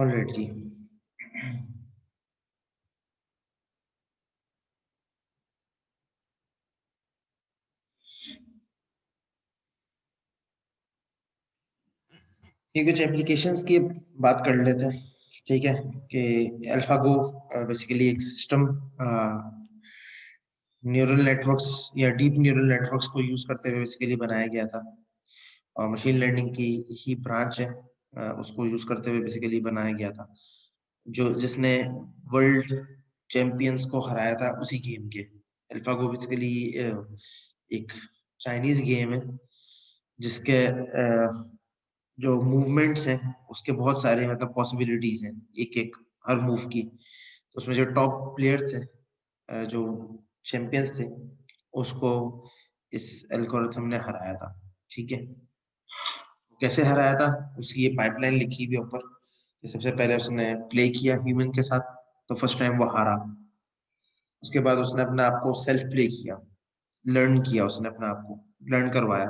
Alright जी। ये कुछ applications की बात कर लेते हैं, ठीक है। कि अल्फागो बेसिकली एक सिस्टम न्यूरल नेटवर्क्स या डीप न्यूरल नेटवर्क्स को यूज करते हुए बेसिकली बनाया गया था, और मशीन लर्निंग की ही ब्रांच है, उसको यूज करते हुए बेसिकली बनाया गया था, जो जिसने वर्ल्ड चैंपियंस को हराया था उसी गेम के। अल्फागो बेसिकली एक चाइनीज गेम है, जिसके जो मूवमेंट्स हैं उसके बहुत सारे मतलब पॉसिबिलिटीज हैं, एक एक हर मूव की। तो उसमें जो टॉप प्लेयर थे, जो चैंपियंस थे, उसको इस एल्गोरिथम ने हराया था, ठीक है। कैसे हराया था, उसकी ये पाइपलाइन लिखी हुई है ऊपर कि सबसे पहले उसने प्ले किया ह्यूमन के साथ, तो फर्स्ट टाइम वो हारा। उसके बाद उसने अपने आप को सेल्फ प्ले किया, लर्न किया, उसने अपने आप को लर्न करवाया।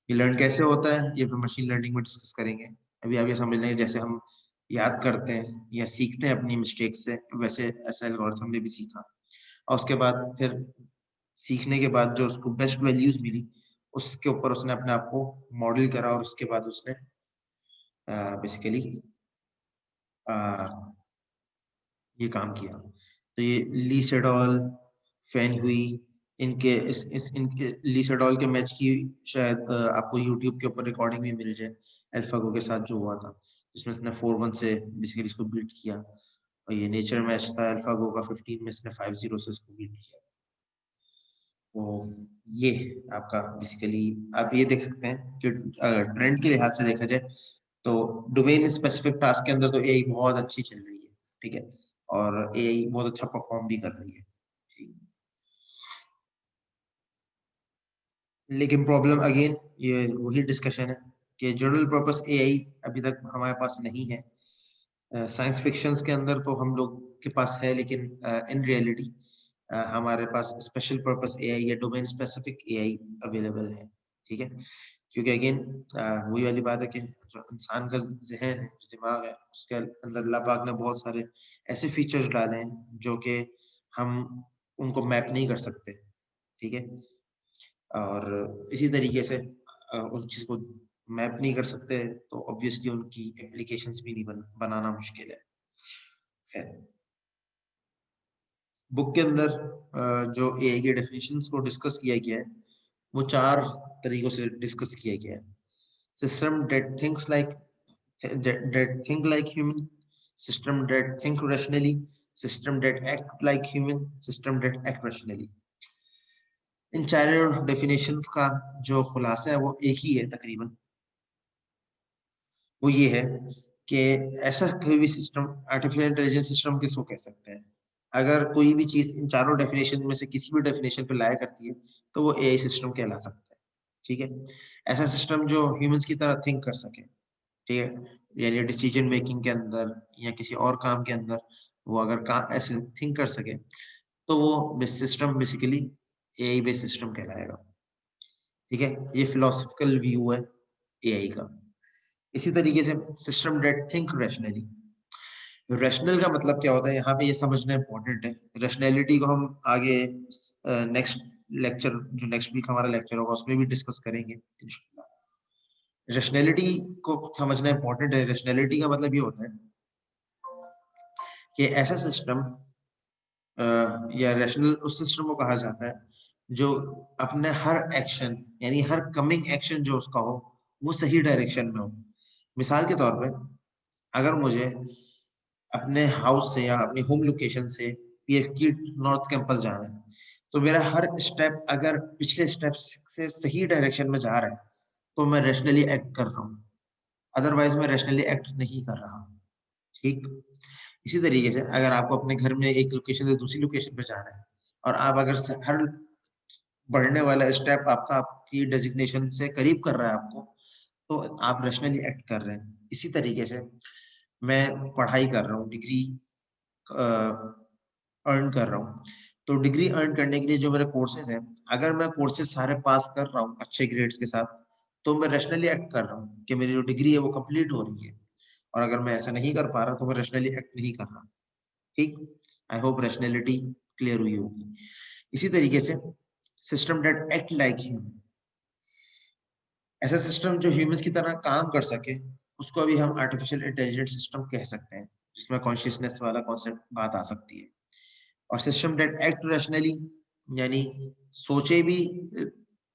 ये लर्न कैसे होता है ये फिर मशीन लर्निंग में डिस्कस करेंगे। अभी आप ये समझ लेंगे जैसे हम याद करते हैं या सीखते हैं अपनी मिस्टेक से, वैसे ऐसा एल्गोरिथम ने भी सीखा। और उसके बाद फिर सीखने के बाद जो उसको बेस्ट वैल्यूज मिली, उसके ऊपर उसने अपने आप को मॉडल करा, और उसके बाद उसने बेसिकली ये काम किया। तो ये ली सेडॉल, फैन हुई, इनके इस इनके ली सेडॉल के मैच की शायद आपको यूट्यूब के ऊपर रिकॉर्डिंग भी मिल जाए, अल्फागो के साथ जो हुआ था, जिसमें इसने 4-1 से बेसिकली इसको बीट किया। और ये नेचर मैच था अल्फागो का, 15 में इसने 5-0 से इसको बीट किया। तो ये आपका बेसिकली आप ये देख सकते हैं कि ट्रेंड के लिहाज से देखा जाए तो डोमेन स्पेसिफिक टास्क के अंदर तो एआई बहुत अच्छी चल रही है, ठीक है। और एआई बहुत अच्छा परफॉर्म भी कर रही है, ठीक। लेकिन प्रॉब्लम अगेन ये वही डिस्कशन है कि जनरल पर्पस एआई अभी तक हमारे पास नहीं है। साइंस फिक्शंस के अंदर तो हम लोग के पास है, लेकिन इन रियलिटी हमारे पास स्पेशल पर्पस एआई या डोमेन स्पेसिफिक एआई अवेलेबल है, ठीक है। क्योंकि अगेन वही वाली बात है कि जो इंसान का जहन है, जो दिमाग है, उसके अंदर अल्लाह पाक ने बहुत सारे ऐसे फीचर्स डाले हैं जो कि हम उनको मैप नहीं कर सकते, ठीक है। और इसी तरीके से उन चीज को मैप नहीं कर सकते, तो ऑब्वियसली उनकी एप्लीकेशंस भी नहीं बनाना मुश्किल है। खैर, बुक के अंदर जो एआई के डेफिनेशंस को डिस्कस किया गया है, वो 4 तरीकों से डिस्कस किया गया है। System that thinks like that think like human, system that think rationally, system that act like human, system that act rationally। इन चारों डेफिनेशंस का जो खुलासा है वो एक ही है तकरीबन। वो ये है कि ऐसा कोई भी सिस्टम, आर्टिफिशियल इंटेलिजेंस सिस्टम किसको कह सकते हैं, अगर कोई भी चीज इन चारों डेफिनेशन में से किसी भी डेफिनेशन पे लाया करती है तो वो एआई सिस्टम कहला सकता है, ठीक है। ऐसा सिस्टम जो ह्यूमंस की तरह थिंक कर सके, ठीक है, यानी डिसीजन मेकिंग के अंदर या किसी और काम के अंदर वो अगर काम ऐसे थिंक कर सके, तो वो system basically AI based system कहलाएगा, ठीक है। ये फिलोसफिकल व्यू है एआई का। इसी तरीके से system that think rationally. Rational का मतलब क्या होता है, यहाँ पे ये समझना इंपॉर्टेंट है। रैशनैलिटी को हम आगे नेक्स्ट लेक्चर, जो नेक्स्ट वीक हमारा लेक्चर होगा, उसमें भी डिस्कस करेंगे इंशाल्लाह। रैशनैलिटी को समझना इंपॉर्टेंट है। रैशनैलिटी का मतलब ये होता है कि ऐसा सिस्टम या रैशनल उस सिस्टम को कहा जाता है जो अपने हर एक्शन, यानी हर कमिंग एक्शन जो उसका हो, वो सही डायरेक्शन में हो। मिसाल के तौर पे अगर मुझे अपने हाउस से या अपनी होम लोकेशन से पीएफकी नॉर्थ कैंपस जाना है, तो मेरा हर स्टेप अगर पिछले स्टेप से सही डायरेक्शन में जा रहा है, तो मैं रैशनली एक्ट कर रहा हूँ। अदरवाइज मैं रैशनली एक्ट नहीं कर रहा, ठीक। इसी तरीके से अगर आपको अपने घर में एक लोकेशन से दूसरी लोकेशन पे जाना है, और आप अगर हर बढ़ने वाला स्टेप आपका आपकी डेजिग्नेशन से करीब कर रहा है आपको, तो आप रैशनली एक्ट कर रहे हैं। इसी तरीके से मैं पढ़ाई कर रहा हूँ, डिग्री अर्न कर रहा हूँ, तो डिग्री अर्न करने के लिए जो मेरे कोर्सेज हैं, अगर मैं कोर्सेज सारे पास कर रहा हूँ अच्छे ग्रेड्स के साथ, तो मैं रैशनली एक्ट कर रहा हूँ कि मेरी जो डिग्री है वो कंप्लीट हो रही है। और अगर मैं ऐसा नहीं कर पा रहा तो मैं रैशनली एक्ट नहीं कर रहा। ठीक, आई होप रैशनैलिटी क्लियर हुई होगी। इसी तरीके से system that act like human, ऐसा सिस्टम जो ह्यूमंस की तरह काम कर सके उसको अभी हम आर्टिफिशियल इंटेलिजेंट सिस्टम कह सकते हैं, जिसमें कॉन्शियसनेस वाला कॉन्सेप्ट बात आ सकती है। और सिस्टम दैट एक्ट रैशनली, यानी सोचे भी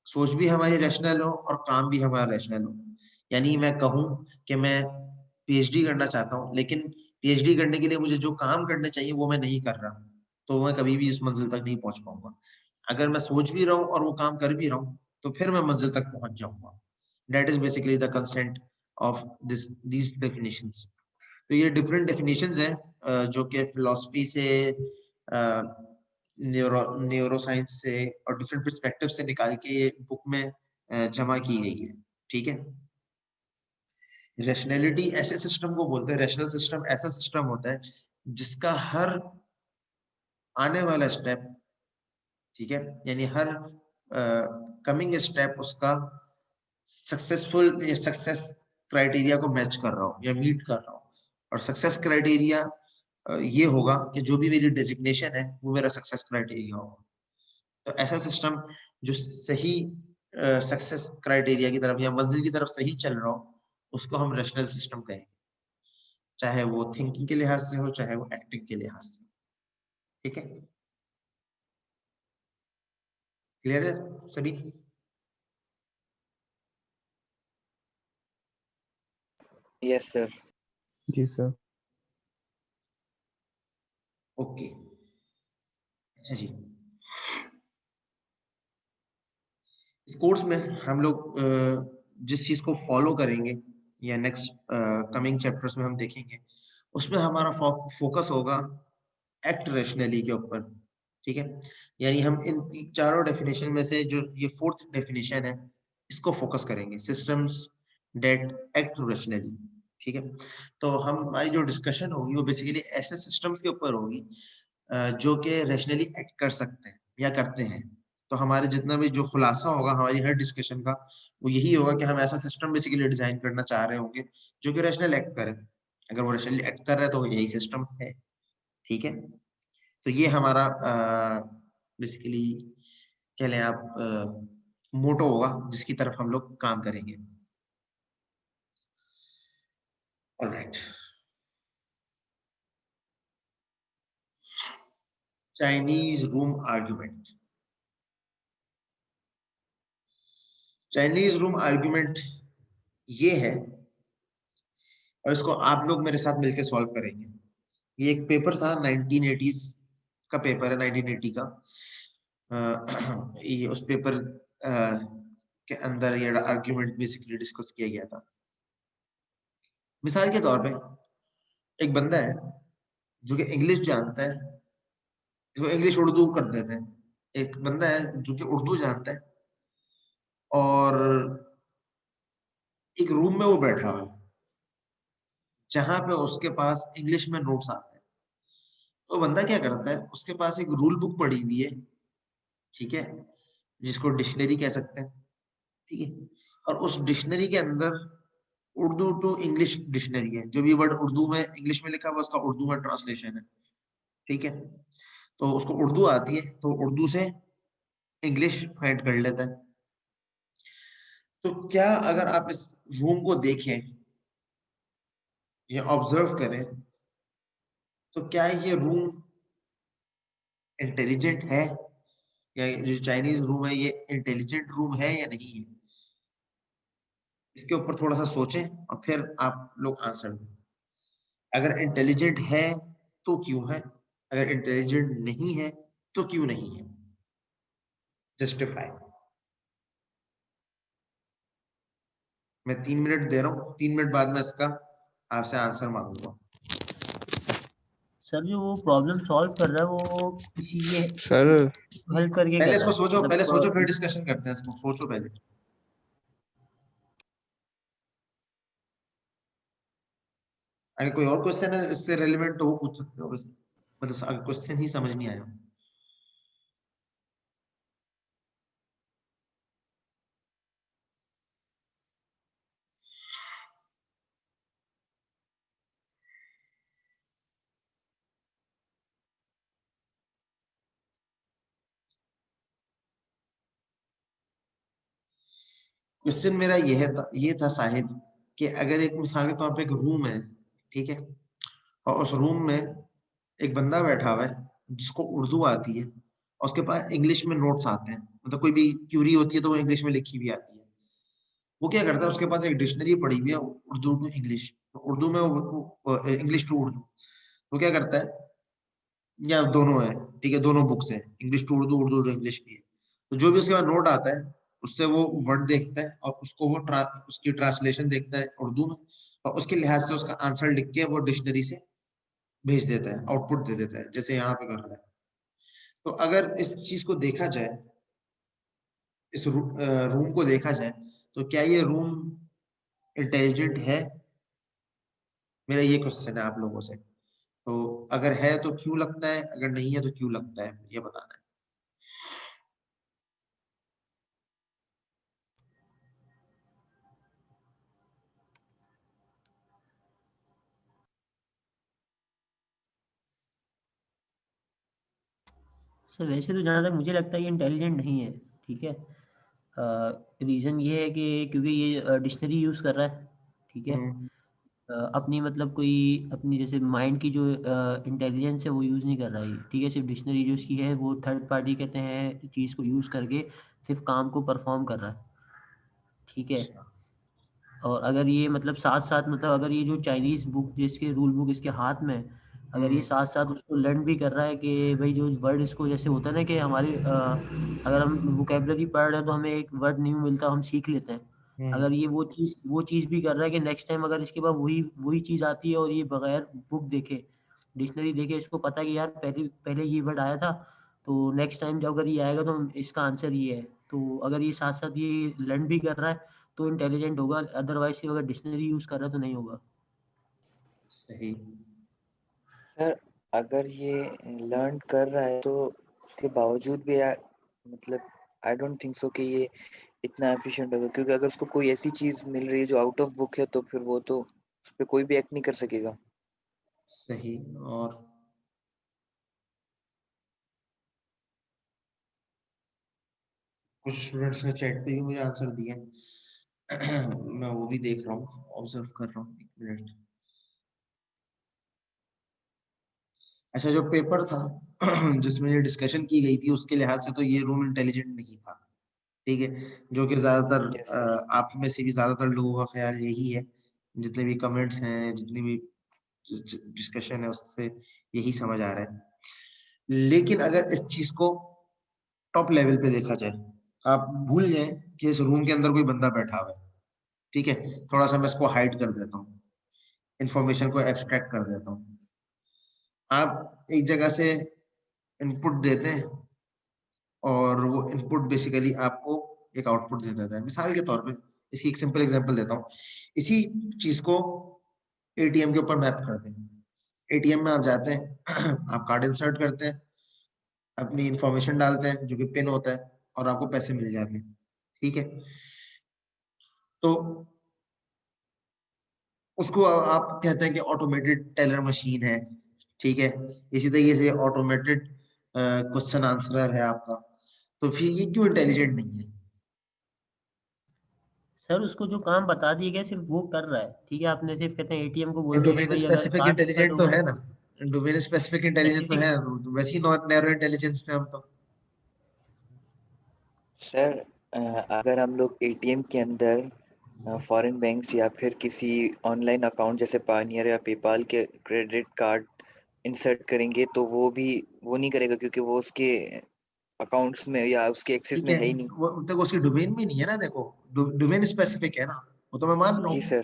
सोच भी हमारी रैशनल हो और काम भी हमारा रैशनल हो। यानी मैं कहूँ कि मैं पीएचडी करना चाहता हूँ, लेकिन पीएचडी करने के लिए मुझे जो काम करने चाहिए वो मैं नहीं कर रहा, तो मैं कभी भी उस मंजिल तक नहीं पहुंच पाऊंगा। अगर मैं सोच भी रहा हूँ और वो काम कर भी रहा हूँ तो फिर मैं मंजिल तक पहुंच जाऊंगा। That is basically the consent of this these definitions. तो ये डिफरेंट डेफिनेशंस हैं जो कि फिलोसफी से, न्यूरो साइंस से और डिफरेंट पर्सपेक्टिव से निकाल के ये बुक में जमा की गई है। ठीक है, रैशनैलिटी ऐसे सिस्टम को बोलते हैं, रैशनल सिस्टम ऐसा सिस्टम होता है जिसका हर आने वाला स्टेप, ठीक है, यानी हर कमिंग स्टेप उसका सक्सेसफुल या सक्सेस क्राइटेरिया को मैच कर रहा हो या मीट कर रहा हो। और सक्सेस क्राइटेरिया ये होगा कि जो भी मेरी डेजिग्नेशन है वो मेरा सक्सेस क्राइटेरिया होगा। तो ऐसा सिस्टम जो सही सक्सेस क्राइटेरिया की तरफ या मंजिल की तरफ सही चल रहा हो उसको हम रैशनल सिस्टम कहेंगे, चाहे वो थिंकिंग के लिहाज से हो चाहे वो एक्टिंग के लिहाज से। ठीक है, क्लियर है सभी? Yes sir. जी सर। ओके, अच्छा जी। इस कोर्स में हम लोग जिस चीज को फॉलो करेंगे या नेक्स्ट कमिंग चैप्टर्स में हम देखेंगे, उसमें हमारा फोकस होगा एक्ट रैशनली के ऊपर। ठीक है, यानी हम इन चारों डेफिनेशन में से जो ये फोर्थ डेफिनेशन है इसको फोकस करेंगे, सिस्टम्स डेट एक्ट रैशनली। ठीक है, तो हमारी जो डिस्कशन होगी वो बेसिकली ऐसे सिस्टम्स के ऊपर होगी जो कि रैशनली एक्ट कर सकते हैं या करते हैं। तो हमारे जितना भी जो खुलासा होगा हमारी हर डिस्कशन का वो यही होगा कि हम ऐसा सिस्टम बेसिकली डिजाइन करना चाह रहे होंगे जो कि रैशनल एक्ट करे। अगर वो रैशनली एक्ट कर रहा है तो वो यही सिस्टम है। ठीक है, तो ये हमारा बेसिकली कह लें आप मोटो होगा जिसकी तरफ हम लोग काम करेंगे। Alright, Chinese room argument. Chinese room argument ये है, और इसको आप लोग मेरे साथ मिलकर सॉल्व करेंगे। ये एक पेपर था 1980s का पेपर है, 1980 का। ये उस पेपर के अंदर ये आर्ग्यूमेंट बेसिकली डिस्कस किया गया था। मिसाल के तौर पे एक बंदा है जो कि इंग्लिश जानता है, जो इंग्लिश उर्दू कर देते हैं। एक बंदा है जो कि उर्दू जानता है और एक रूम में वो बैठा हुआ है जहां पे उसके पास इंग्लिश में नोट्स आते हैं। तो बंदा क्या करता है, उसके पास एक रूल बुक पड़ी हुई है, ठीक है, जिसको डिक्शनरी कह सकते हैं। ठीक है, और उस डिक्शनरी के अंदर उर्दू टू इंग्लिश डिक्शनरी है, जो भी वर्ड उर्दू में इंग्लिश में लिखा हुआ उसका उर्दू में ट्रांसलेशन है। ठीक है, तो उसको उर्दू आती है तो उर्दू से इंग्लिश फाइंड कर लेता है। तो क्या अगर आप इस रूम को देखें या ऑब्जर्व करें तो क्या ये रूम इंटेलिजेंट है, या जो चाइनीज रूम है ये इंटेलिजेंट रूम है या नहीं है? इसके ऊपर थोड़ा सा सोचें और फिर आप लोग आंसर दें। अगर इंटेलिजेंट है तो क्यों है, अगर इंटेलिजेंट नहीं है तो क्यों नहीं है, जस्टिफाई। मैं 3 मिनट दे रहा हूँ, 3 मिनट बाद में इसका आपसे आंसर मांगूंगा। सर जो वो प्रॉब्लम सॉल्व कर रहा है वो किसी के सर हेल्प करके पहले कर रहा इसको है, सोचो, मतलब पहले सोचो फिर डिस्कशन करते हैं, इसको सोचो पहले। अगर कोई और क्वेश्चन है इससे रिलेवेंट तो वो पूछ सकते हो वैसे, मतलब अगर क्वेश्चन ही समझ नहीं आया। क्वेश्चन मेरा ये था साहिब कि अगर एक मिसाल के तौर पे एक रूम है, ठीक है, और उस रूम में एक बंदा बैठा हुआ है जिसको उर्दू आती है और उसके पास इंग्लिश में नोट्स आते हैं, मतलब कोई भी क्यूरी होती है तो वो इंग्लिश में लिखी भी आती है। वो क्या करता है, उसके पास एक डिक्शनरी पड़ी हुई है उर्दू टू इंग्लिश, उर्दू में इंग्लिश टू उर्दू। वो क्या करता है, या दोनों है, ठीक है, दोनों बुक्स हैं, English to Urdu, Urdu to English भी है। तो जो भी उसके बाद नोट आता है उससे वो वर्ड देखता है और उसको वो उसकी ट्रांसलेशन देखता है उर्दू में, और उसके लिहाज से उसका आंसर लिख के वो डिक्शनरी से भेज देता है, आउटपुट दे देता है, जैसे यहाँ पे कर रहा है। तो अगर इस चीज को देखा जाए, इस रूम को देखा जाए, तो क्या ये रूम इंटेलिजेंट है? मेरा ये क्वेश्चन है आप लोगों से। तो अगर है तो क्यों लगता है, अगर नहीं है तो क्यों लगता है, ये बताना है। सर वैसे तो जहाँ तक मुझे लगता है ये इंटेलिजेंट नहीं है, ठीक है। रीज़न ये है कि क्योंकि ये डिक्शनरी यूज़ कर रहा है, ठीक है। हम्म। अपनी मतलब कोई अपनी जैसे माइंड की जो इंटेलिजेंस है वो यूज़ नहीं कर रहा है, ठीक है। सिर्फ डिक्शनरी जो उसकी है वो थर्ड पार्टी कहते हैं चीज़ को यूज़ करके सिर्फ काम को परफॉर्म कर रहा है, ठीक है। अच्छा। और अगर ये मतलब साथ साथ मतलब अगर ये जो चाइनीज़ बुक जिसके रूल बुक इसके हाथ में है, अगर ये हम्म। साथ साथ उसको लर्न भी कर रहा है कि भाई जो वर्ड इसको जैसे होता है ना कि हमारे अगर हम वोकेबलरी पढ़ रहे हैं तो हमें एक वर्ड न्यू मिलता है हम सीख लेते हैं। अगर हम्म। ये वो चीज़ भी कर रहा है कि नेक्स्ट टाइम अगर इसके पास वही वही चीज़ आती है और ये बगैर बुक देखे डिक्शनरी देखे इसको पता है कि यार पहले पहले ये वर्ड आया था, तो नेक्स्ट टाइम जब अगर ये आएगा तो इसका आंसर ये है। तो अगर ये साथ साथ ये लर्न भी कर रहा है तो इंटेलिजेंट होगा, अदरवाइज अगर डिक्शनरी यूज कर रहा है तो नहीं होगा। सही। सर अगर ये लर्न कर रहा है तो उसके बावजूद भी मतलब आई डोंट थिंक सो कि ये इतना एफिशिएंट होगा, क्योंकि अगर उसको कोई ऐसी चीज मिल रही है जो आउट ऑफ बुक है तो फिर वो तो उस पर कोई भी एक्ट नहीं कर सकेगा। सही। और कुछ स्टूडेंट्स ने चैट पे भी मुझे आंसर दिए हैं। मैं वो भी देख रहा हूँ, ऑब्जर्व कर रहा हूँ, एक मिनट। अच्छा, जो पेपर था जिसमें ये डिस्कशन की गई थी उसके लिहाज से तो ये रूम इंटेलिजेंट नहीं था, ठीक है। जो कि ज्यादातर यस सर। आप में से भी ज्यादातर लोगों का ख्याल यही है, जितने भी कमेंट्स हैं, जितनी भी डिस्कशन है, उससे यही समझ आ रहा है। लेकिन अगर इस चीज को टॉप लेवल पे देखा जाए, आप भूल जाए कि इस रूम के अंदर कोई बंदा बैठा हुआ है, ठीक है। थोड़ा सा मैं इसको हाइड कर देता हूँ, इंफॉर्मेशन को एब्स्ट्रैक्ट कर देता हूँ। आप एक जगह से इनपुट देते हैं और वो इनपुट बेसिकली आपको एक आउटपुट दे देता है। मिसाल के तौर पे इसकी एक सिंपल एग्जांपल देता हूँ। इसी चीज को एटीएम के ऊपर मैप करते हैं। एटीएम में आप जाते हैं, आप कार्ड इंसर्ट करते हैं, अपनी इंफॉर्मेशन डालते हैं जो कि पिन होता है, और आपको पैसे मिल जाते हैं, ठीक है। तो उसको आप कहते हैं कि ऑटोमेटेड टेलर मशीन है, ठीक है। इसी तरीके से ऑटोमेटेड क्वेश्चन आंसर है आपका। तो फिर ये क्यों इंटेलिजेंट नहीं है? सर उसको जो काम बता दिया गया सिर्फ वो कर रहा है, ठीक है। आपने सिर्फ कहते हैं एटीएम को बोल दिया कि डोमेन भाई अगर स्पेसिफिक कार्ड इंसर्ट इंटेलिजेंट तो होगा है ना, डोमेन स्पेसिफिक इंटेलिजेंट तो है, स्पेसिफिक। तो वैसे ही नॉन नैरो इंटेलिजेंस पे हम तो। सर अगर हम लोग एटीएम के अंदर फॉरेन बैंक्स या फिर किसी ऑनलाइन अकाउंट जैसे पानियर या पेपाल के क्रेडिट कार्ड इंसर्ट करेंगे तो वो नहीं करेगा, क्योंकि वो उसके अकाउंट्स में या उसके एक्सेस ठीक में है, है ही नहीं। वो तक उसकी डोमेन में नहीं है ना, देखो डोमेन स्पेसिफिक है ना, वो तो मैं मान रहा जी हूँ। सर।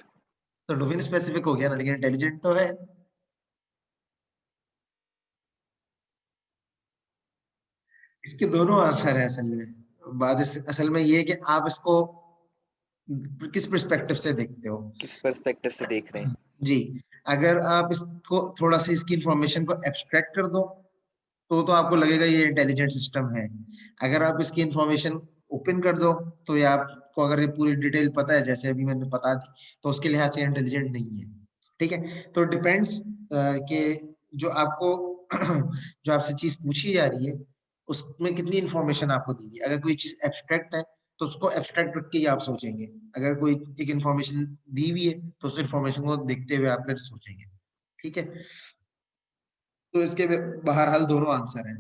तो डोमेन स्पेसिफिक हो गया ना, लेकिन इंटेलिजेंट तो है। इसके दोनों आंसर है असल में। बात असल में ये है कि आप इसको किस पर्सपेक्टिव से देखते हो। किस पर्सपेक्टिव से देख रहे हैं। जी, अगर आप इसको थोड़ा सा इसकी इंफॉर्मेशन को एब्स्ट्रैक्ट कर दो तो आपको लगेगा ये इंटेलिजेंट सिस्टम है। अगर आप इसकी इंफॉर्मेशन ओपन कर दो तो ये आपको अगर ये पूरी डिटेल पता है जैसे अभी मैंने बता दी, तो उसके लिहाज से इंटेलिजेंट नहीं है, ठीक है। तो डिपेंड्स कि जो आपको जो आपसे चीज पूछी जा रही है उसमें कितनी इंफॉर्मेशन आपको दी गई। अगर कोई चीज एब्स्ट्रैक्ट है तो उसको एब्स्ट्रैक्ट रख के ही आप सोचेंगे। अगर कोई एक इंफॉर्मेशन दी हुई है तो उस इंफॉर्मेशन को देखते हुए आप फिर सोचेंगे। ठीक है, तो इसके बहरहाल दोनों आंसर हैं,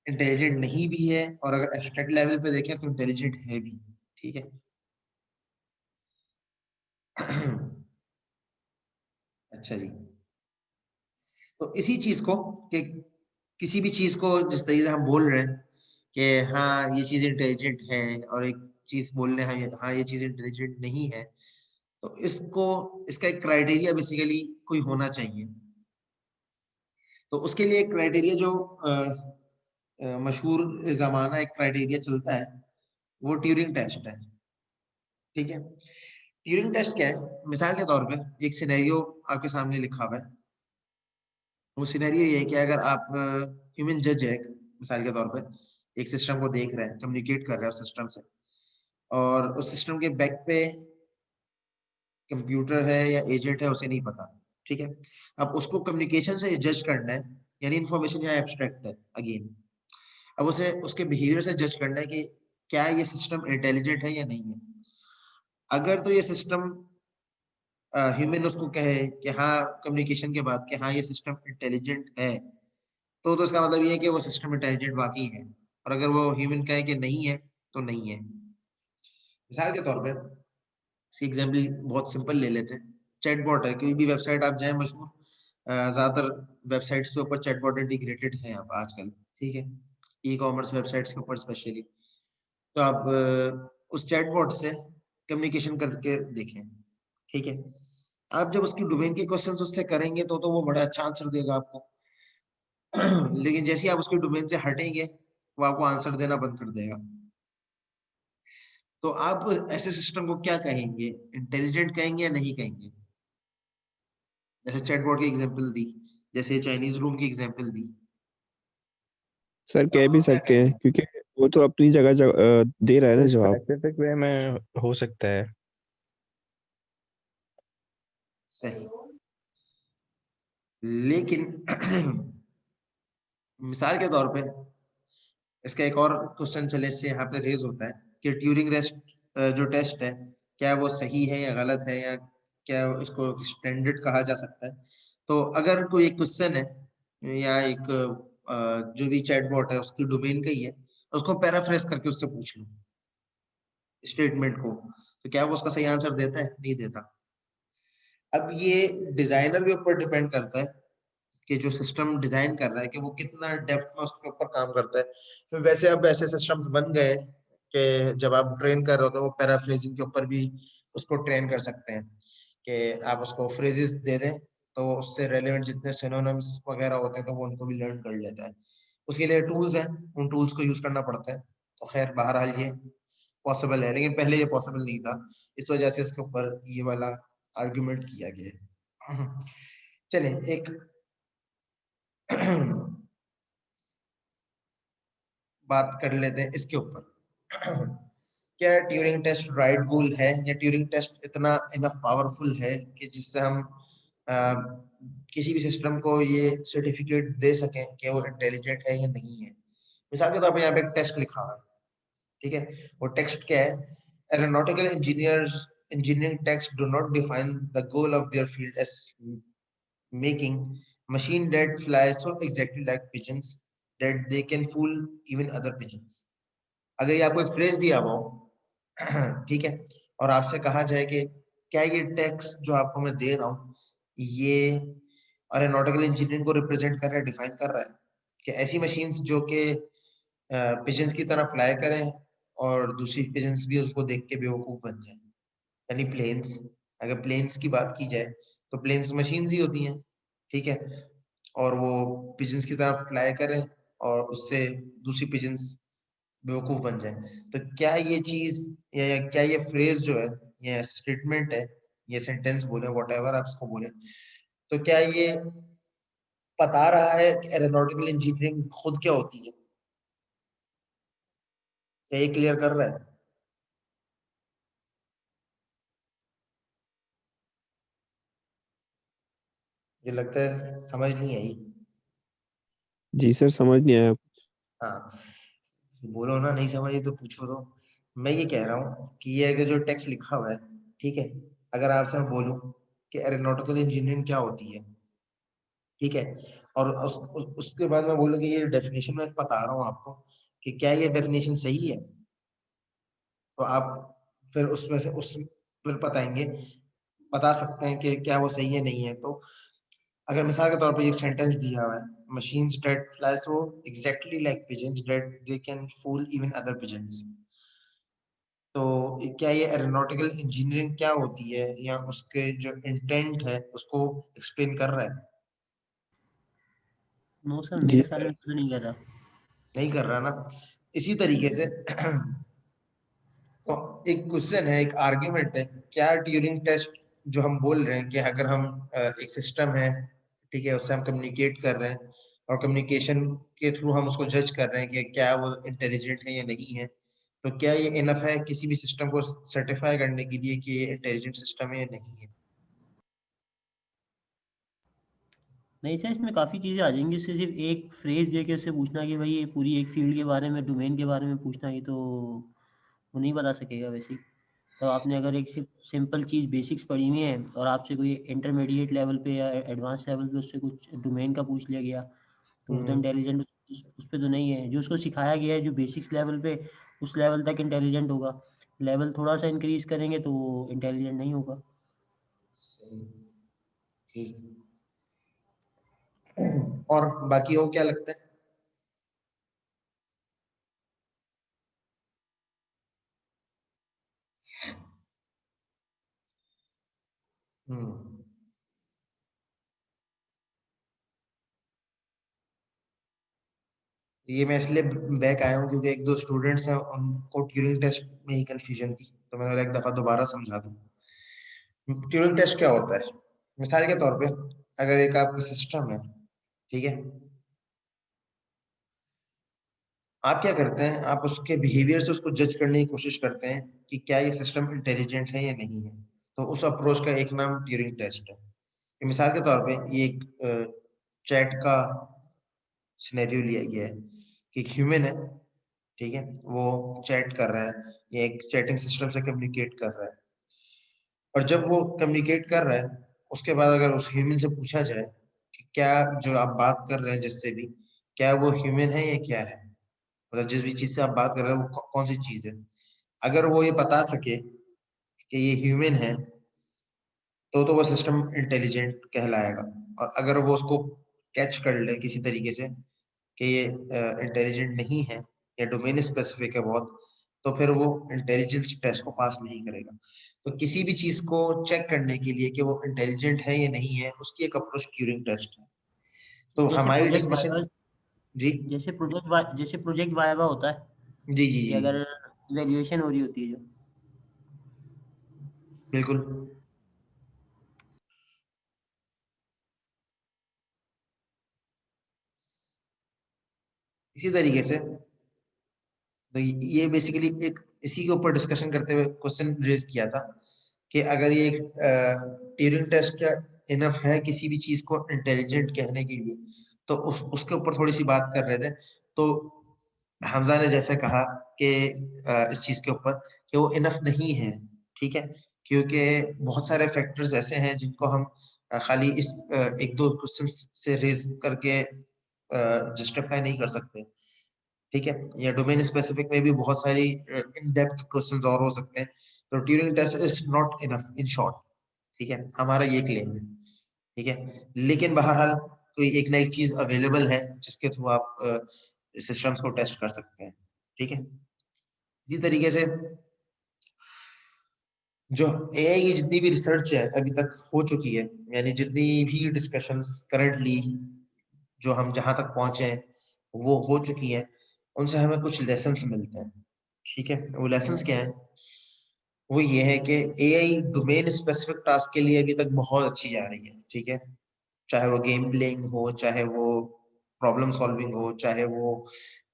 इंटेलिजेंट नहीं भी है और अगर एब्स्ट्रैक्ट लेवल पे देखें तो इंटेलिजेंट है भी। ठीक है। अच्छा जी, तो इसी चीज को कि किसी भी चीज को जिस तरीके से हम बोल रहे हैं कि हाँ ये चीज इंटेलिजेंट है, और एक चीज बोल रहे हैं हाँ ये चीज इंटेलिजेंट नहीं है, तो इसको इसका एक क्राइटेरिया बेसिकली कोई होना चाहिए। तो उसके लिए एक क्राइटेरिया जो मशहूर जमाना एक क्राइटेरिया चलता है, वो ट्यूरिंग टेस्ट है। ठीक है, ट्यूरिंग टेस्ट क्या है? मिसाल के तौर पे एक सिनेरियो आपके सामने लिखा हुआ है। वो सिनेरियो ये है कि अगर आप ह्यूमन जज है, मिसाल के तौर पे एक सिस्टम को देख रहे हैं, कम्युनिकेट कर रहे हैं उस सिस्टम से, और उस सिस्टम के बैक पे कंप्यूटर है या एजेंट है उसे नहीं पता। ठीक है, अब उसको कम्युनिकेशन से जज करना है, यानी इन्फॉर्मेशन यहाँ एब्स्ट्रैक्ट है अगेन। अब उसे उसके बिहेवियर से जज करना है कि क्या ये सिस्टम इंटेलिजेंट है या नहीं है। अगर तो ये सिस्टम ह्यूमन उसको कहे कि हाँ कम्युनिकेशन के बाद कि हाँ ये सिस्टम इंटेलिजेंट है, तो इसका मतलब ये है कि वो सिस्टम इंटेलिजेंट वाकई है। और अगर वो ह्यूमन कहे कि नहीं है तो नहीं है। मिसाल के तौर पे इसकी एग्जाम्पल बहुत सिंपल ले लेते हैं। चैटबॉट है, कोई भी वेबसाइट आप जाएं मशहूर, ज्यादातर वेबसाइट्स के ऊपर चैटबॉट इंटीग्रेटेड है अब आजकल। ठीक है, ई कॉमर्स वेबसाइट्स के ऊपर स्पेशली। तो आप उस चैटबॉट से कम्युनिकेशन करके देखें। ठीक है, आप जब उसकी डोमेन के क्वेश्चंस उससे करेंगे तो वो बड़ा अच्छा आंसर देगा आपको। लेकिन जैसे ही आप उसके डोमेन से हटेंगे वो आपको आंसर देना बंद कर देगा। तो आप ऐसे सिस्टम को क्या कहेंगे, इंटेलिजेंट कहेंगे या नहीं कहेंगे? जैसे चैटबॉट की एग्जांपल दी, जैसे चाइनीज रूम की एग्जांपल दी, सर तो कह आप भी क्या सकते हैं कहेंगे? क्योंकि वो तो अपनी जगह दे रहा है ना जवाब। स्पेसिफिक वे में हो सकता है। सही, लेकिन मिसाल के तौर पे इसका एक और क्वेश्चन चले से यहाँ पे रेज होता है कि ट्यूरिंग रेस्ट जो टेस्ट है, क्या वो सही है या गलत है, या क्या इसको स्टैंडर्ड कहा जा सकता है? तो अगर कोई एक क्वेश्चन है या एक जो भी चैटबॉट है उसकी डोमेन का ही है, उसको पैराफ्रेज करके उससे पूछ लो स्टेटमेंट को, तो क्या वो उसका सही आंसर देता है? नहीं देता। अब ये डिजाइनर के ऊपर डिपेंड करता है कि जो सिस्टम डिजाइन कर रहा है कि वो कितना डेप्थ में उसके ऊपर काम करता है। तो वैसे अब ऐसे सिस्टम्स बन गए कि जब आप ट्रेन कर रहे हो तो वो पैराफ्रेजिंग के ऊपर भी उसको ट्रेन कर सकते हैं कि आप उसको फ्रेजेस दे दें तो उससे रेलेवेंट जितने सिनोनिम्स वगैरह होते हैं तो वो उनको भी लर्न कर लेता है। उसके लिए टूल्स हैं, उन टूल्स को यूज करना पड़ता है। तो खैर बहरहाल ये पॉसिबल है, लेकिन पहले ये पॉसिबल नहीं था, इस वजह से इसके ऊपर ये वाला आर्गुमेंट किया गया है। चले एक बात कर लेते हैं इसके ऊपर। क्या ट्यूरिंग टेस्ट राइट गोल है, या ट्यूरिंग टेस्ट इतना इनफ पावरफुल है कि जिससे हम अ, किसी भी सिस्टम को ये सर्टिफिकेट दे सकें कि वो इंटेलिजेंट है या नहीं है? मिसाल के तौर पे यहाँ पे एक टेस्ट लिखा हुआ है। ठीक है, वो टेक्स्ट क्या है? Aeronautical engineers engineering text do not define the goal of their field as making machine that fly so exactly like pigeons that they can fool even other pigeons। अगर ये आपको एक फ्रेज दिया हुआ हो ठीक है, और आपसे कहा जाए कि क्या ये टेक्स्ट जो आपको मैं दे रहा हूँ ये एरोनॉटिकल इंजीनियरिंग को रिप्रेजेंट कर रहा है, डिफाइन कर रहा है कि ऐसी मशीन्स जो कि पिजन्स की तरह फ्लाई करें और दूसरी पिजन्स भी उसको देख के बेवकूफ बन जाए, यानी प्लेन्स। अगर प्लेन्स की बात की जाए तो प्लेन्स मशीन्स ही होती हैं। ठीक है, और वो पिजन्स की तरह फ्लाई करें और उससे दूसरी पिजन्स बेवकूफ बन जाए। तो क्या ये चीज या क्या ये फ्रेज जो है, ये स्टेटमेंट है, ये सेंटेंस बोले वॉट एवर आप इसको बोले, तो क्या ये बता रहा है कि एरोनॉटिकल इंजीनियरिंग खुद क्या होती है? क्या ये क्लियर कर रहा है? ये लगता है समझ नहीं आई। जी सर समझ नहीं आया। हाँ, बोलो ना, नहीं समझी तो पूछो तो। मैं ये कह रहा हूँ कि ये अगर जो टेक्स्ट लिखा हुआ है, ठीक है, अगर आपसे मैं बोलूं कि एरोनॉटिकल इंजीनियरिंग क्या होती है, ठीक है, और उसके बाद मैं बोलूँ कि ये डेफिनेशन मैं बता रहा हूँ आपको कि क्या ये डेफिनेशन सही है, तो आप फिर उसमें से उस फिर बता सकते हैं कि क्या वो सही है नहीं है। तो अगर मिसाल के तौर पर एक सेंटेंस दिया हुआ है, machines that fly so exactly like pigeons that they can fool even other pigeons, तो क्या ये एरोनॉटिकल इंजीनियरिंग क्या होती है या उसके जो इंटेंट है उसको एक्सप्लेन कर रहा है? नो सर, जी मेरे ख्याल सर। में तो नहीं कर रहा। नहीं कर रहा ना। इसी तरीके से तो एक क्वेश्चन है, एक आर्ग्यूमेंट है, क्या ट्यूरिंग टेस्ट जो हम बोल रहे हैं कि अगर हम एक सिस्टम है, ठीक है, उससे हम कम्युनिकेट कर रहे हैं और कम्युनिकेशन के थ्रू हम उसको जज कर रहे हैं कि क्या वो इंटेलिजेंट है या नहीं है, तो क्या ये इनफ है किसी भी सिस्टम को सर्टिफाई करने के लिए कि ये इंटेलिजेंट सिस्टम है या नहीं है? नहीं सर, इसमें काफ़ी चीज़ें आ जाएंगी। उससे सिर्फ एक फ्रेज दे के उससे पूछना कि भाई ये पूरी एक फील्ड के बारे में, डोमेन के बारे में पूछना, ये तो वो नहीं बता सकेगा वैसे ही। तो आपने अगर एक सिंपल चीज़ बेसिक्स पढ़ी हुई है और आपसे कोई इंटरमीडिएट लेवल पे या एडवांस लेवल पे उससे कुछ डोमेन का पूछ लिया गया, तो वो तो हम्म, इंटेलिजेंट उस पे तो नहीं है। जो उसको सिखाया गया है जो बेसिक्स लेवल पे, उस लेवल तक इंटेलिजेंट होगा। लेवल थोड़ा सा इंक्रीज करेंगे तो वो इंटेलिजेंट नहीं होगा। सही, ठीक। और बाकी हो क्या लगता है? हम्म, ये मैं इसलिए बैक आया हूँ क्योंकि एक दो स्टूडेंट्स हैं, उनको ट्यूरिंग टेस्ट में ही कंफ्यूजन थी, तो मैंने बोला एक दफा दोबारा समझा दूं। ट्यूरिंग टेस्ट क्या होता है? मिसाल के तौर पे अगर एक आपका सिस्टम है, ठीक है, आप क्या करते हैं, आप उसके बिहेवियर से उसको जज करने की कोशिश करते हैं कि क्या ये सिस्टम इंटेलिजेंट है या नहीं है। तो उस अप्रोच का एक नाम ट्यूरिंग टेस्ट है। कि मिसाल के तौर पे ये एक चैट का सिनेरियो लिया गया है कि एक ह्यूमन है, ठीक है, वो चैट कर रहा है या एक चैटिंग सिस्टम से कम्युनिकेट कर रहा है, और जब वो कम्युनिकेट कर रहा है उसके बाद अगर उस ह्यूमन से पूछा जाए कि क्या जो आप बात कर रहे हैं जिससे भी, क्या वो ह्यूमन है या क्या है, मतलब जिस भी चीज से आप बात कर रहे हैं वो कौन सी चीज है, अगर वो ये बता सके कि ये ह्यूमन है, तो वो सिस्टम इंटेलिजेंट कहलाएगा। और अगर वो उसको कैच कर ले किसी तरीके से कि ये इंटेलिजेंट नहीं है या डोमेन स्पेसिफिक है बहुत, तो फिर वो इंटेलिजेंस टेस्ट को पास नहीं करेगा। तो किसी भी चीज को चेक करने के लिए कि वो इंटेलिजेंट है या नहीं है, उसकी एक अप्रोच ट्यूरिंग टेस्ट है। तो जैसे हमारी प्रोजेक्ट डिस्कशन। वाइवा जी जैसे प्रोजेक्ट वाइवा होता है जी जी कि जी, अगर इवैल्यूएशन हो रही होती है जो, बिल्कुल। इसी तरीके से तो ये बेसिकली एक इसी के ऊपर डिस्कशन करते हुए क्वेश्चन रेज किया था कि अगर ये ट्यूरिंग टेस्ट क्या इनफ है किसी भी चीज को इंटेलिजेंट कहने के लिए, तो उसके ऊपर थोड़ी सी बात कर रहे थे। तो हमजा ने जैसे कहा कि इस चीज के ऊपर कि वो इनफ नहीं है, ठीक है, क्योंकि बहुत सारे फैक्टर्स ऐसे हैं जिनको हम खाली इस एक दो क्वेश्चन से रेज करके जस्टिफाई नहीं कर सकते, ठीक है, या डोमेन स्पेसिफिक में भी बहुत सारी इन डेप्थ क्वेश्चंस और हो सकते हैं। तो Turing test is not enough in short, ठीक है, हमारा ये क्लेम है, ठीक है। लेकिन बहरहाल कोई एक ना एक चीज अवेलेबल है जिसके थ्रू आप सिस्टम्स को टेस्ट कर सकते हैं, ठीक है। इसी तरीके से जो एआई की जितनी भी रिसर्च है अभी तक हो चुकी है, यानी जितनी भी डिस्कशंस करंटली जो हम जहां तक पहुंचे हैं वो हो चुकी हैं, उनसे हमें कुछ लेसन्स मिलते हैं, ठीक है। वो लेसन्स क्या है? वो ये है कि एआई डोमेन स्पेसिफिक टास्क के लिए अभी तक बहुत अच्छी जा रही है, ठीक है, चाहे वो गेम प्लेइंग हो, चाहे वो प्रॉब्लम सॉल्विंग हो, चाहे वो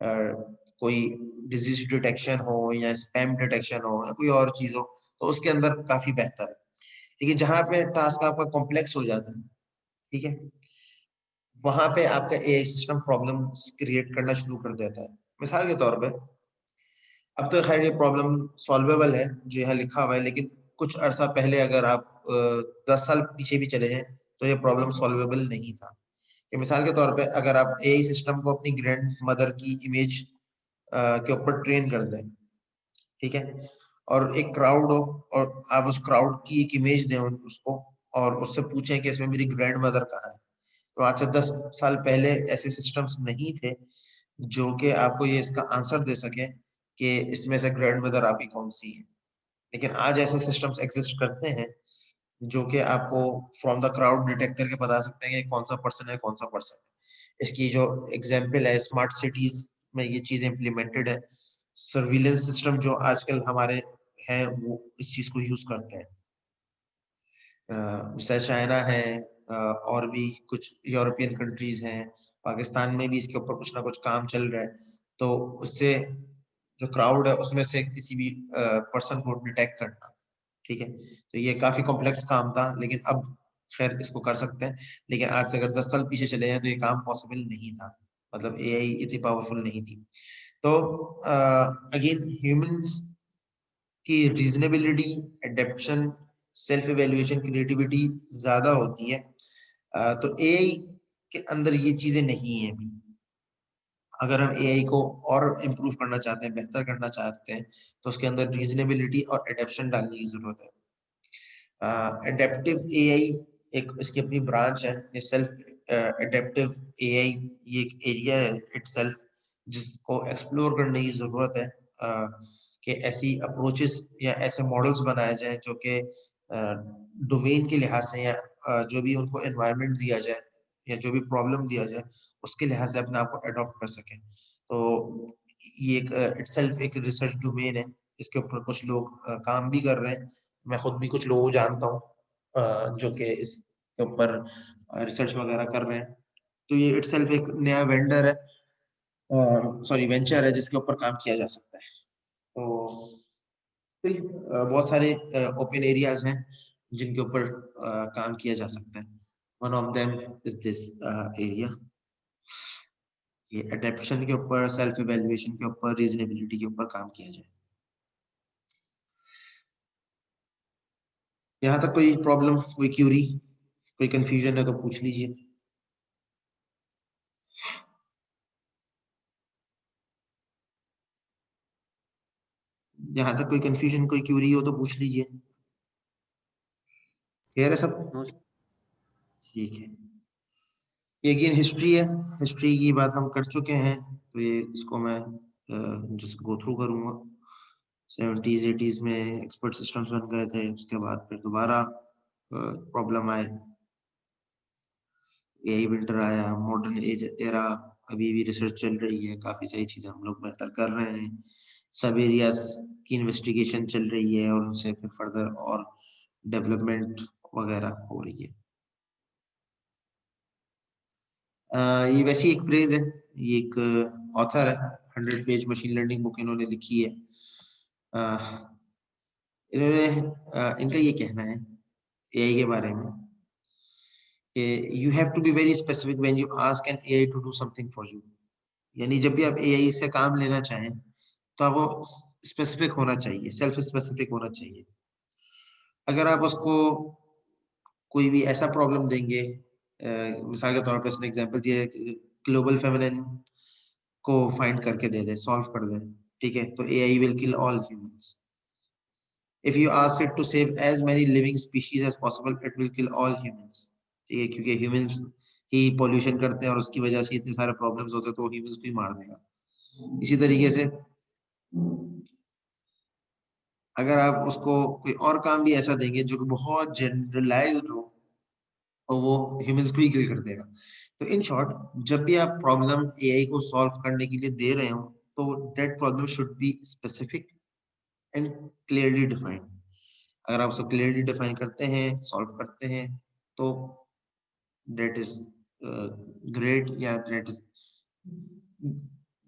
कोई डिजीज डिटेक्शन हो या स्पैम डिटेक्शन हो या कोई और चीज हो, तो उसके अंदर काफी बेहतर है। लेकिन जहां पे टास्क आपका कॉम्प्लेक्स हो जाता है, ठीक है, वहां पे आपका एआई सिस्टम प्रॉब्लम्स क्रिएट करना शुरू कर देता है। मिसाल के तौर पे अब तो खैर ये प्रॉब्लम सॉल्वेबल है जो यहाँ लिखा हुआ है, लेकिन कुछ अरसा पहले अगर आप 10 साल पीछे भी चले जाएं तो ये प्रॉब्लम सॉल्वेबल नहीं था। कि मिसाल के तौर पे अगर आप एआई सिस्टम को अपनी ग्रैंड मदर की इमेज के ऊपर ट्रेन कर दें, ठीक है, और एक क्राउड हो और आप उस क्राउड की एक इमेज दें उसको और उससे पूछें कि इसमें मेरी ग्रैंड मदर कहाँ है, तो आज से 10 साल पहले ऐसे सिस्टम्स नहीं थे जो कि आपको ये इसका आंसर दे सके कि इसमें से ग्रैंड मदर आपकी कौन सी है। लेकिन आज ऐसे सिस्टम्स एग्जिस्ट करते हैं जो कि आपको फ्रॉम द क्राउड डिटेक्ट करके बता सकते हैं कि कौन सा पर्सन है कौन सा पर्सन है। इसकी जो एग्जांपल है स्मार्ट सिटीज में ये चीज इम्प्लीमेंटेड है। सर्विलेंस सिस्टम जो आजकल हमारे हैं वो इस चीज को यूज करते हैं। जैसे चाइना है और भी कुछ यूरोपियन कंट्रीज हैं, पाकिस्तान में भी इसके ऊपर कुछ ना कुछ काम चल रहा है। तो उससे जो क्राउड है उसमें से किसी भी पर्सन को डिटेक्ट करना, ठीक है, तो ये काफी कॉम्प्लेक्स काम था, लेकिन अब खैर इसको कर सकते हैं। लेकिन आज से अगर 10 साल पीछे चले जाए तो ये काम पॉसिबल नहीं था, मतलब एआई इतनी पावरफुल नहीं थी। तो अगेन ह्यूमंस की reasonability, adaptation, self evaluation, creativity ज्यादा होती है। तो एआई के अंदर ये चीजें नहीं है अभी। अगर हम एआई को और इम्प्रूव करना चाहते हैं, बेहतर करना चाहते हैं, तो उसके अंदर रीजनेबिलिटी और एडेप्शन डालने की जरूरत है। एडेप्टिव एआई एक इसकी अपनी ब्रांच है। ये सेल्फ एडेप्टिव एआई ये एक एरिया है इटसेल्फ जिसको एक्सप्लोर करने की जरूरत है कि ऐसी अप्रोचेस या ऐसे मॉडल्स बनाए जाएं जो कि डोमेन के लिहाज से या जो भी उनको एनवायरनमेंट दिया जाए या जो भी प्रॉब्लम दिया जाए उसके लिहाज से अपने आप को अडॉप्ट कर सकें। तो ये एक इटसेल्फ एक रिसर्च डोमेन है, इसके ऊपर कुछ लोग काम भी कर रहे हैं। मैं खुद भी कुछ लोगों को जानता हूँ जो कि इसके ऊपर रिसर्च वगैरह कर रहे हैं। तो ये इटसेल्फ एक नया वेंडर है, सॉरी वेंचर है जिसके ऊपर काम किया जा सकता है। तो बहुत सारे ओपन एरियाज हैं जिनके ऊपर काम किया जा सकता है। One of them is this area. ये एडेप्शन के ऊपर, सेल्फ इवैल्यूएशन के ऊपर, रीजनेबिलिटी के ऊपर काम किया जाए। यहाँ तक कोई प्रॉब्लम, कोई क्यूरी, कोई कंफ्यूजन है तो पूछ लीजिए। यहाँ तक कोई कंफ्यूजन, कोई क्यूरी हो तो पूछ लीजिए। क्लियर है सब? ठीक है। ये अगेन हिस्ट्री है, हिस्ट्री की बात हम कर चुके हैं, तो ये इसको मैं जस्ट गो थ्रू करूंगा। 70s 80s में एक्सपर्ट सिस्टम्स बन गए थे, उसके बाद फिर दोबारा प्रॉब्लम आए, एआई विंटर आया, मॉडर्न एज एरा, अभी भी रिसर्च चल रही है, काफी सारी चीजें हम लोग बेहतर कर रहे हैं, सब एरियाज की इन्वेस्टिगेशन चल रही है और उनसे फिर फर्दर और डेवलपमेंट वगैरह हो रही है। ये वैसी एक फ्रेज है, ये एक ऑथर है, 100 पेज मशीन लर्निंग बुक इन्होंने लिखी है। इन्होंने इनका ये कहना है एआई के बारे में कि you have to be very specific when you ask an AI to do something for you. यानी जब भी आप एआई से काम लेना चाहें तो आपको स्पेसिफिक होना चाहिए, सेल्फ स्पेसिफिक होना चाहिए। अगर आप उसको कोई भी ऐसा प्रॉब्लम देंगे, मिसाल के तौर पर इसने एग्जांपल दिया है ग्लोबल फेमिनिन को फाइंड करके दे दे, सॉल्व कर दे, ठीक है, तो AI will kill all humans. If you ask it to save as many living species as possible, it will kill all humans. ठीक है, क्योंकि ह्यूमंस ही पोल्यूशन करते हैं और उसकी वजह से इतने सारे प्रॉब्लम्स होते हैं, तो ह्यूमंस को ही मार देगा। इसी तरीके से अगर आप उसको कोई और काम भी ऐसा देंगे जो कि बहुत जनरलाइज्ड हो तो वो ह्यूमंस को ही किल कर देगा। तो इन शॉर्ट, जब भी आप प्रॉब्लम एआई को सॉल्व करने के लिए दे रहे हो तो that problem should be specific and clearly defined. अगर आप उसको क्लियरली डिफाइन करते हैं, सॉल्व करते हैं, तो दैट इज ग्रेट, या that is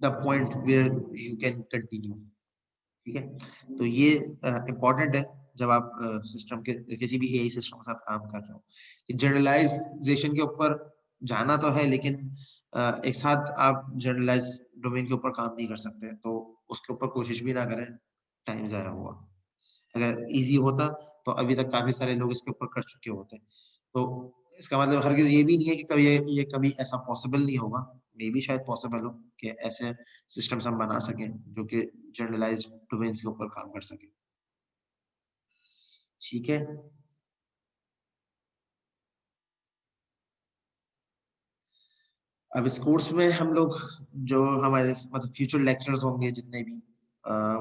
the point where you can continue. ठीक है, तो ये इम्पोर्टेंट है जब आप सिस्टम के किसी भी एआई सिस्टम के साथ काम कर रहे हो कि जनरलाइजेशन के ऊपर जाना तो है, लेकिन एक साथ आप जनरलाइज डोमेन के ऊपर काम नहीं कर सकते, तो उसके ऊपर कोशिश भी ना करें, टाइम ज़ाया हुआ। अगर ईज़ी होता तो अभी तक काफ़ी सारे लोग इसके ऊपर कर चुके होते। तो इसका मतलब हरगिज़ ये भी नहीं है कि कभी ये कभी ऐसा पॉसिबल नहीं होगा। मे बी शायद पॉसिबल हो कि ऐसे सिस्टम्स हम बना सकें जो कि जनरलाइज़्ड डोमेन्स के ऊपर काम कर सकें। ठीक है? अब इस कोर्स में हम लोग जो हमारे मतलब फ्यूचर लेक्चर्स होंगे जितने भी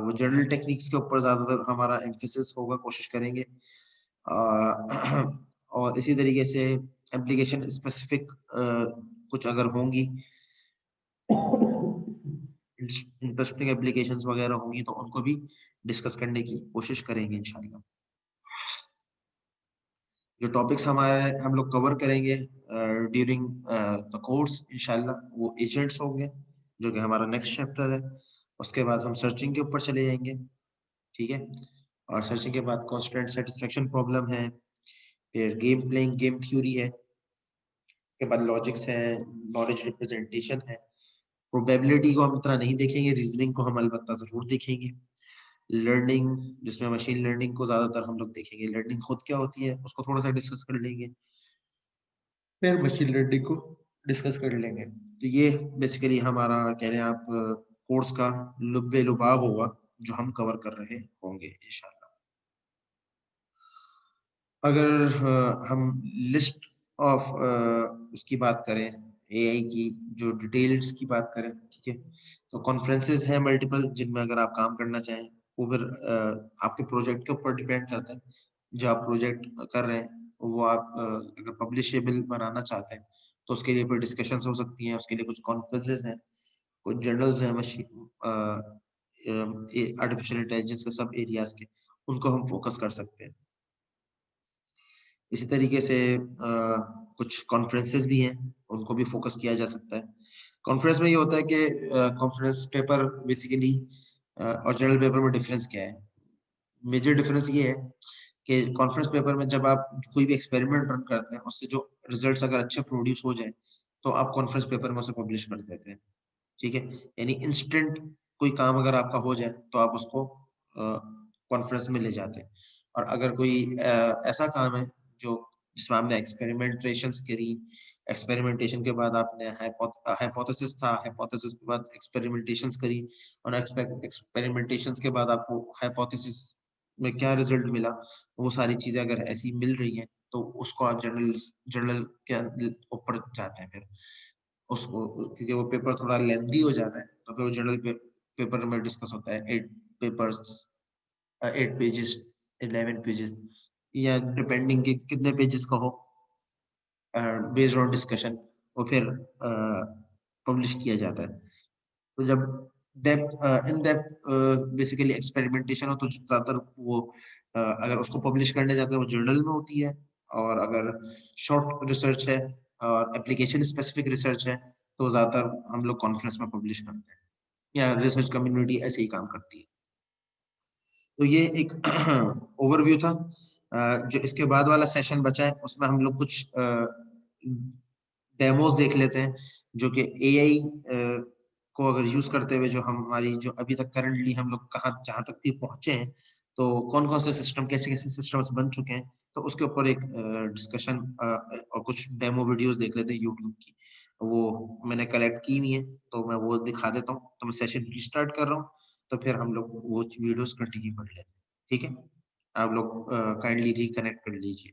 वो जनरल टेक्निक्स के ऊपर ज़्यादातर हमारा एम्फेसिस होगा, कोशिश करेंगे। और इसी तरीके से एप्लीकेशन स्पेसिफिक कुछ अगर होंगी इंटरेस्टिंग एप्लीकेशंस वगैरह होंगी तो उनको भी डिस्कस करने की कोशिश करेंगे इंशाल्लाह। जो टॉपिक्स हमारे हम लोग कवर करेंगे ड्यूरिंग द कोर्स इंशाल्लाह वो एजेंट्स होंगे जो कि हमारा नेक्स्ट चैप्टर है। उसके बाद हम सर्चिंग के ऊपर चले जाएंगे, ठीक है? और सर्चिंग के बाद कांस्टेंट सेटिस्फेक्शन प्रॉब्लम है, फिर गेम प्लेइंग गेम थ्योरी है, उसके बाद लॉजिक्स है, नॉलेज रिप्रेजेंटेशन है। प्रोबेबिलिटी को हम इतना नहीं देखेंगे, रीजनिंग को हम अलबत्ता जरूर देखेंगे। लर्निंग जिसमें मशीन लर्निंग को ज्यादातर हम लोग देखेंगे, लर्निंग खुद क्या होती है उसको थोड़ा सा डिस्कस कर लेंगे, फिर मशीन लर्निंग को डिस्कस कर लेंगे। तो ये बेसिकली हमारा कह रहे हैं आप कोर्स का लुब्बे लुबाब होगा जो हम कवर कर रहे होंगे इंशाल्लाह। अगर हम लिस्ट ऑफ उसकी बात करें एआई की, जो डिटेल्स की बात करें, ठीक है, तो कॉन्फ्रेंसेस हैं मल्टीपल जिनमें अगर आप काम करना चाहें वो फिर आपके प्रोजेक्ट के ऊपर डिपेंड करता है। जो आप प्रोजेक्ट कर रहे हैं वो आप अगर पब्लिशेबल बनाना चाहते हैं तो उसके लिए फिर डिस्कशंस हो सकती हैं, उसके लिए कुछ कॉन्फ्रेंसेस हैं, कुछ जर्नल्स हैं मशीन आर्टिफिशियल इंटेलिजेंस के सब एरियाज के, उनको हम फोकस कर सकते हैं। इसी तरीके से कुछ कॉन्फ्रेंसेस भी हैं, उनको भी फोकस किया जा सकता है। कॉन्फ्रेंस में ये होता है कि कॉन्फ्रेंस पेपर बेसिकली और जनरल पेपर में डिफरेंस क्या है? मेजर डिफरेंस ये है कि कॉन्फ्रेंस पेपर में जब आप कोई भी एक्सपेरिमेंट रन करते हैं उससे जो रिजल्ट्स अगर अच्छे प्रोड्यूस हो जाए तो आप कॉन्फ्रेंस पेपर में उसे पब्लिश कर देते हैं, ठीक है? यानी इंस्टेंट कोई काम अगर आपका हो जाए तो आप उसको कॉन्फ्रेंस में ले जाते हैं। और अगर कोई ऐसा काम है जो जिसमें आपने एक्सपेरिमेंटेशंस करी, एक्सपेरिमेंटेशन के बाद आपने हाइपोथेसिस था, हाइपोथेसिस के बाद एक्सपेरिमेंटेशंस करी और एक्सपेरिमेंटेशंस के बाद आपको हाइपोथेसिस में क्या रिजल्ट मिला, वो सारी चीजें अगर ऐसी मिल रही हैं तो उसको आप जर्नल के ऊपर जाते हैं। फिर उसको क्योंकि वो पेपर थोड़ा लेंथी हो जाता है तो फिर वो जर्नल पेपर में डिस्कस होता है 8 पेजेस 11 पेजेस या डिपेंडिंग कि कितने पेजेस का हो, बेस्ड ऑन डिस्कशन वो फिर पब्लिश किया जाता है। तो जब depth in depth basically experimentation हो तो ज्यादातर वो अगर उसको पब्लिश करने जाते हैं वो जर्नल में होती है, और अगर शॉर्ट रिसर्च है और एप्लीकेशन स्पेसिफिक रिसर्च है तो ज्यादातर हम लोग कॉन्फ्रेंस में पब्लिश करते हैं या रिसर्च कम्युनिटी ऐसे ही काम करती है। तो ये एक ओवरव्यू था। जो इसके बाद वाला सेशन बचा है उसमें हम लोग कुछ डेमोज देख लेते हैं जो कि एआई को अगर यूज करते हुए जो हमारी जो अभी तक करंटली हम लोग कहाँ जहाँ तक भी पहुंचे हैं तो कौन कौन से सिस्टम कैसे कैसे सिस्टम्स बन चुके हैं, तो उसके ऊपर एक डिस्कशन और कुछ डेमो वीडियोस देख लेते हैं यूट्यूब की। वो मैंने कलेक्ट की हुई है तो मैं वो दिखा देता हूँ। तो मैं सेशन रिस्टार्ट कर रहा हूँ तो फिर हम लोग वो वीडियोस कंटिन्यू कर लेते हैं, ठीक है? आप लोग काइंडली रिकनेक्ट कर लीजिए।